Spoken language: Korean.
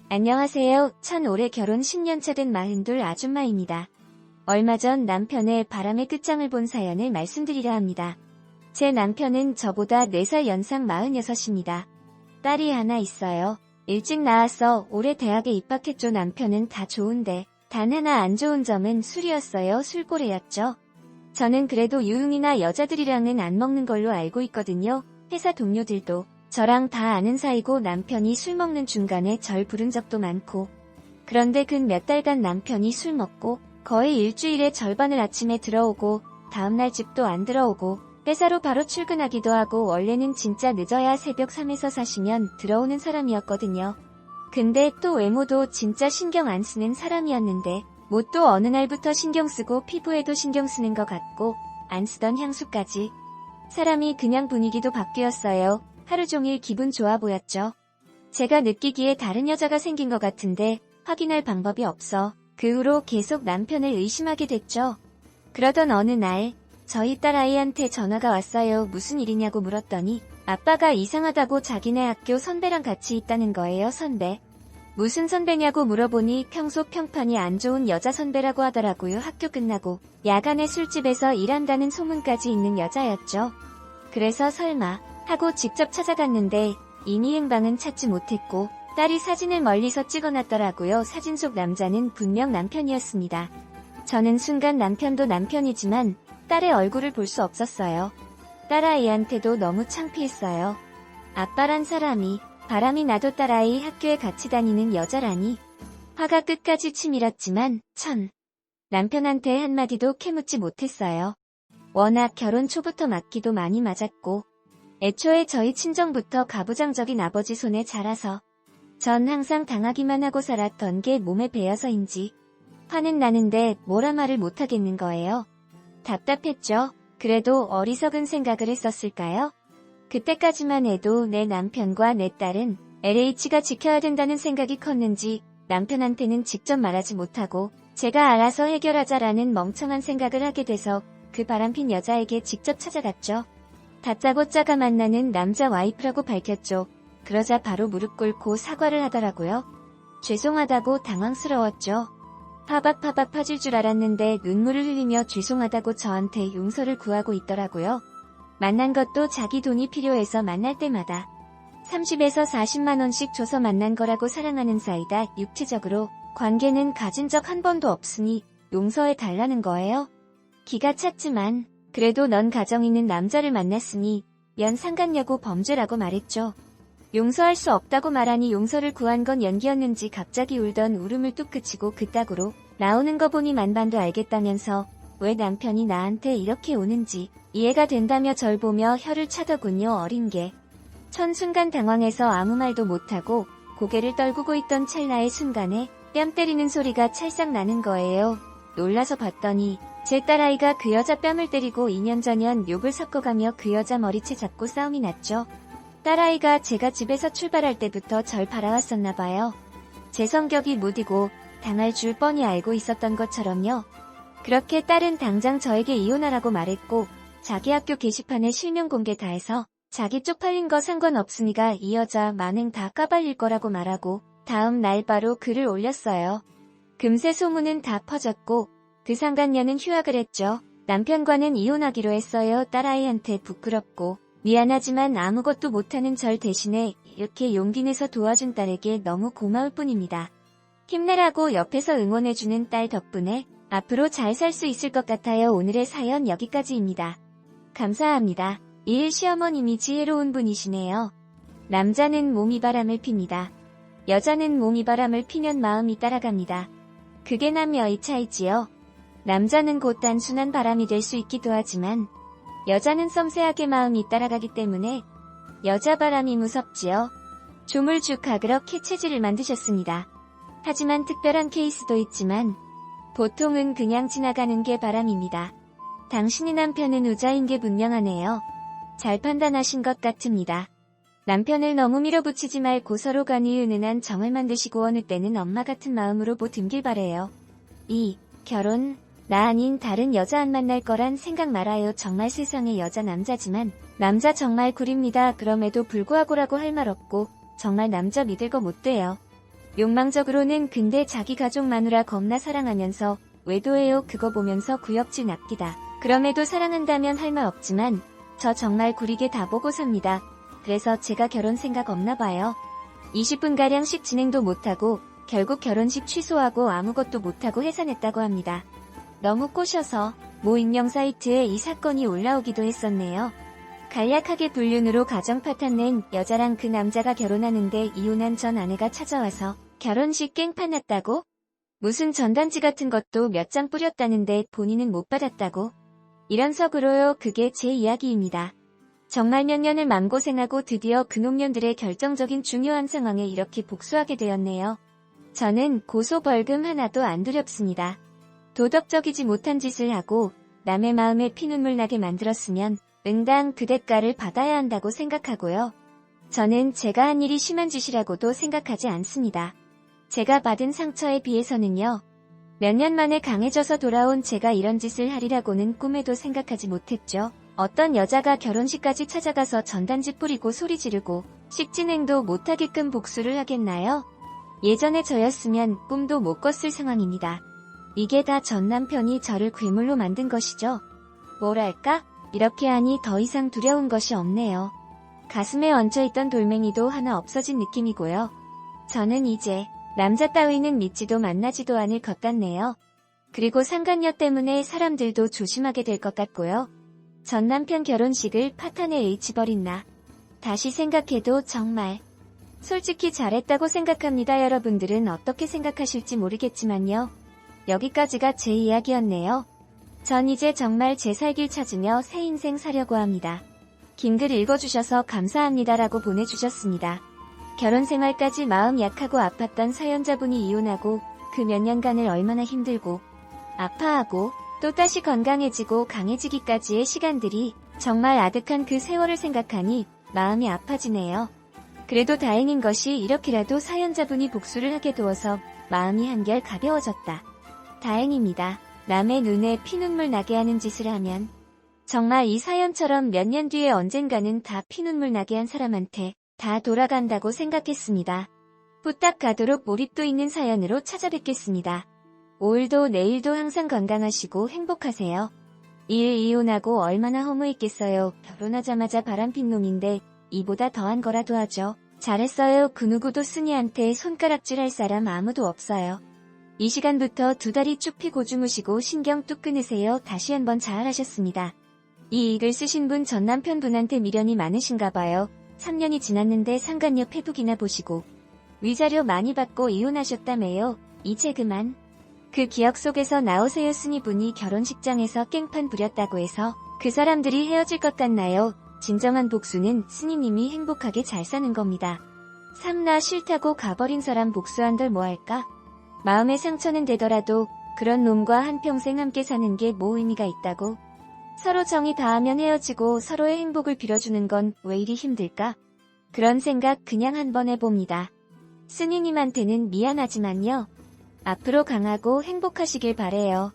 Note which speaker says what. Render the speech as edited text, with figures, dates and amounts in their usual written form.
Speaker 1: 안녕하세요. 올해 결혼 10년차 된 42 아줌마입니다. 얼마 전 남편의 바람의 끝장을 본 사연을 말씀드리려 합니다. 제 남편은 저보다 4살 연상 46입니다. 딸이 하나 있어요. 일찍 낳아서 올해 대학에 입학했죠. 남편은 다 좋은데 단 하나 안 좋은 점은 술이었어요. 술고래였죠. 저는 그래도 유흥이나 여자들이랑은 안 먹는 걸로 알고 있거든요. 회사 동료들도 저랑 다 아는 사이고 남편이 술 먹는 중간에 절 부른 적도 많고. 그런데 근 몇 달간 남편이 술 먹고 거의 일주일에 절반을 아침에 들어오고 다음날 집도 안 들어오고 회사로 바로 출근하기도 하고 원래는 진짜 늦어야 새벽 3에서 4시면 들어오는 사람이었거든요. 근데 또 외모도 진짜 신경 안 쓰는 사람이었는데 뭐 또 어느 날부터 신경 쓰고 피부에도 신경 쓰는 것 같고 안 쓰던 향수까지. 사람이 그냥 분위기도 바뀌었어요. 하루 종일 기분 좋아 보였죠. 제가 느끼기에 다른 여자가 생긴 것 같은데 확인할 방법이 없어 그 후로 계속 남편을 의심하게 됐죠. 그러던 어느 날 저희 딸아이한테 전화가 왔어요. 무슨 일이냐고 물었더니 아빠가 이상하다고 자기네 학교 선배랑 같이 있다는 거예요. 선배. 무슨 선배냐고 물어보니 평소 평판이 안 좋은 여자 선배라고 하더라고요. 학교 끝나고 야간에 술집에서 일한다는 소문까지 있는 여자였죠. 그래서 설마 하고 직접 찾아갔는데 이미 행방은 찾지 못했고 딸이 사진을 멀리서 찍어놨더라고요. 사진 속 남자는 분명 남편이었습니다. 저는 순간 남편도 남편이지만 딸의 얼굴을 볼 수 없었어요. 딸아이한테도 너무 창피했어요. 아빠란 사람이 바람이 나도 딸아이 학교에 같이 다니는 여자라니. 화가 끝까지 치밀었지만 남편한테 한마디도 캐묻지 못했어요. 워낙 결혼 초부터 맞기도 많이 맞았고 애초에 저희 친정부터 가부장적인 아버지 손에 자라서 전 항상 당하기만 하고 살았던 게 몸에 배어서인지 화는 나는데 뭐라 말을 못하겠는 거예요. 답답했죠. 그래도 어리석은 생각을 했었을까요? 그때까지만 해도 내 남편과 내 딸은 LH가 지켜야 된다는 생각이 컸는지 남편한테는 직접 말하지 못하고 제가 알아서 해결하자라는 멍청한 생각을 하게 돼서 그 바람핀 여자에게 직접 찾아갔죠. 다짜고짜가 만나는 남자 와이프라고 밝혔죠. 그러자 바로 무릎 꿇고 사과를 하더라고요. 죄송하다고 당황스러웠죠. 파박파박 퍼질 줄 알았는데 눈물을 흘리며 죄송하다고 저한테 용서를 구하고 있더라고요. 만난 것도 자기 돈이 필요해서 만날 때마다 30에서 40만원씩 줘서 만난 거라고 사랑하는 사이다. 육체적으로 관계는 가진 적 한 번도 없으니 용서해 달라는 거예요. 기가 찼지만 그래도 넌 가정 있는 남자를 만났으니 연 상관녀고 범죄라고 말했죠. 용서할 수 없다고 말하니 용서를 구한 건 연기였는지 갑자기 울던 울음을 뚝 그치고 그따구로 나오는 거 보니 만반도 알겠다면서 왜 남편이 나한테 이렇게 오는지 이해가 된다며 절 보며 혀를 차더군요. 어린 게. 순간 당황해서 아무 말도 못하고 고개를 떨구고 있던 찰나의 순간에 뺨 때리는 소리가 찰싹 나는 거예요. 놀라서 봤더니 제 딸아이가 그 여자 뺨을 때리고 2년 전년 욕을 섞어가며 그 여자 머리채 잡고 싸움이 났죠. 딸아이가 제가 집에서 출발할 때부터 절 바라왔었나봐요. 제 성격이 무디고 당할 줄 뻔히 알고 있었던 것처럼요. 그렇게 딸은 당장 저에게 이혼하라고 말했고 자기 학교 게시판에 실명 공개 다 해서 자기 쪽팔린 거 상관없으니까 이 여자 만행 다 까발릴 거라고 말하고 다음 날 바로 글을 올렸어요. 금세 소문은 다 퍼졌고 그 상간녀는 휴학을 했죠. 남편과는 이혼하기로 했어요. 딸아이한테 부끄럽고 미안하지만 아무것도 못하는 절 대신에 이렇게 용기 내서 도와준 딸에게 너무 고마울 뿐입니다. 힘내라고 옆에서 응원해주는 딸 덕분에 앞으로 잘 살 수 있을 것 같아요. 오늘의 사연 여기까지입니다. 감사합니다. 2일 시어머님이 지혜로운 분이시네요. 남자는 몸이 바람을 핍니다. 여자는 몸이 바람을 피면 마음이 따라갑니다. 그게 남녀의 차이지요. 남자는 곧 단순한 바람이 될 수 있기도 하지만 여자는 섬세하게 마음이 따라가기 때문에 여자 바람이 무섭지요. 조물주가 그렇게 체질을 만드셨습니다. 하지만 특별한 케이스도 있지만 보통은 그냥 지나가는 게 바람입니다. 당신의 남편은 우자인 게 분명하네요. 잘 판단하신 것 같습니다. 남편을 너무 밀어붙이지 말고 서로 간이 은은한 정을 만드시고 어느 때는 엄마 같은 마음으로 보듬길 바래요. 2. 결혼. 나 아닌 다른 여자 안 만날 거란 생각 말아요. 정말 세상에 여자 남자지만 남자 정말 구립니다. 그럼에도 불구하고라고 할 말 없고 정말 남자 믿을 거 못 돼요. 욕망적으로는 근데 자기 가족 마누라 겁나 사랑하면서 외도해요. 그거 보면서 구역질 납기다. 그럼에도 사랑한다면 할 말 없지만 저 정말 구리게 다 보고 삽니다. 그래서 제가 결혼 생각 없나 봐요. 20분가량씩 진행도 못하고 결국 결혼식 취소하고 아무것도 못하고 해산했다고 합니다. 너무 꼬셔서 모 익명 사이트에 이 사건이 올라오기도 했었네요. 간략하게 불륜으로 가정 파탄 낸 여자랑 그 남자가 결혼하는데 이혼한 전 아내가 찾아와서 결혼식 깽판 났다고? 무슨 전단지 같은 것도 몇 장 뿌렸다는데 본인은 못 받았다고? 이런 식으로요. 그게 제 이야기입니다. 정말 몇 년을 맘고생하고 드디어 그놈년들의 결정적인 중요한 상황에 이렇게 복수하게 되었네요. 저는 고소 벌금 하나도 안 두렵습니다. 도덕적이지 못한 짓을 하고 남의 마음에 피눈물 나게 만들었으면 응당 그 대가를 받아야 한다고 생각하고요. 저는 제가 한 일이 심한 짓이라고도 생각하지 않습니다. 제가 받은 상처에 비해서는요. 몇 년 만에 강해져서 돌아온 제가 이런 짓을 하리라고는 꿈에도 생각하지 못했죠. 어떤 여자가 결혼식까지 찾아가서 전단지 뿌리고 소리 지르고 식진행도 못하게끔 복수를 하겠나요? 예전에 저였으면 꿈도 못 꿨을 상황입니다. 이게 다 전 남편이 저를 괴물로 만든 것이죠. 뭐랄까? 이렇게 하니 더 이상 두려운 것이 없네요. 가슴에 얹혀있던 돌멩이도 하나 없어진 느낌이고요. 저는 이제 남자 따위는 믿지도 만나지도 않을 것 같네요. 그리고 상간녀 때문에 사람들도 조심하게 될 것 같고요. 전 남편 결혼식을 파탄에 H버린 나. 다시 생각해도 정말 솔직히 잘했다고 생각합니다. 여러분들은 어떻게 생각하실지 모르겠지만요. 여기까지가 제 이야기였네요. 전 이제 정말 제 살 길 찾으며 새 인생 사려고 합니다. 긴 글 읽어주셔서 감사합니다라고 보내주셨습니다. 결혼 생활까지 마음 약하고 아팠던 사연자분이 이혼하고 그 몇 년간을 얼마나 힘들고 아파하고 또다시 건강해지고 강해지기까지의 시간들이 정말 아득한 그 세월을 생각하니 마음이 아파지네요. 그래도 다행인 것이 이렇게라도 사연자분이 복수를 하게 되어서 마음이 한결 가벼워졌다. 다행입니다. 남의 눈에 피눈물 나게 하는 짓을 하면 정말 이 사연처럼 몇 년 뒤에 언젠가는 다 피눈물 나게 한 사람한테 다 돌아간다고 생각했습니다. 후딱 가도록 몰입도 있는 사연으로 찾아뵙겠습니다. 오늘도 내일도 항상 건강하시고 행복하세요. 이혼하고 얼마나 허무했겠어요. 결혼하자마자 바람핀 놈인데 이보다 더한 거라도 하죠. 잘했어요. 그 누구도 쓰니한테 손가락질 할 사람 아무도 없어요. 이 시간부터 두 다리 쭉 펴고 주무시고 신경 뚝 끊으세요. 다시 한번 잘하셨습니다. 이 글을 쓰신 분 전 남편분한테 미련이 많으신가 봐요. 3년이 지났는데 상간녀 페북이나 보시고 위자료 많이 받고 이혼하셨다며요. 이제 그만. 그 기억 속에서 나오세요. 스니분이 결혼식장에서 깽판 부렸다고 해서 그 사람들이 헤어질 것 같나요? 진정한 복수는 스니님이 행복하게 잘 사는 겁니다. 삼나 싫다고 가버린 사람 복수한들 뭐할까? 마음의 상처는 되더라도 그런 놈과 한평생 함께 사는 게 뭐 의미가 있다고? 서로 정이 닿으면 헤어지고 서로의 행복을 빌어주는 건 왜 이리 힘들까? 그런 생각 그냥 한번 해봅니다. 스니님한테는 미안하지만요. 앞으로 강하고 행복하시길 바래요.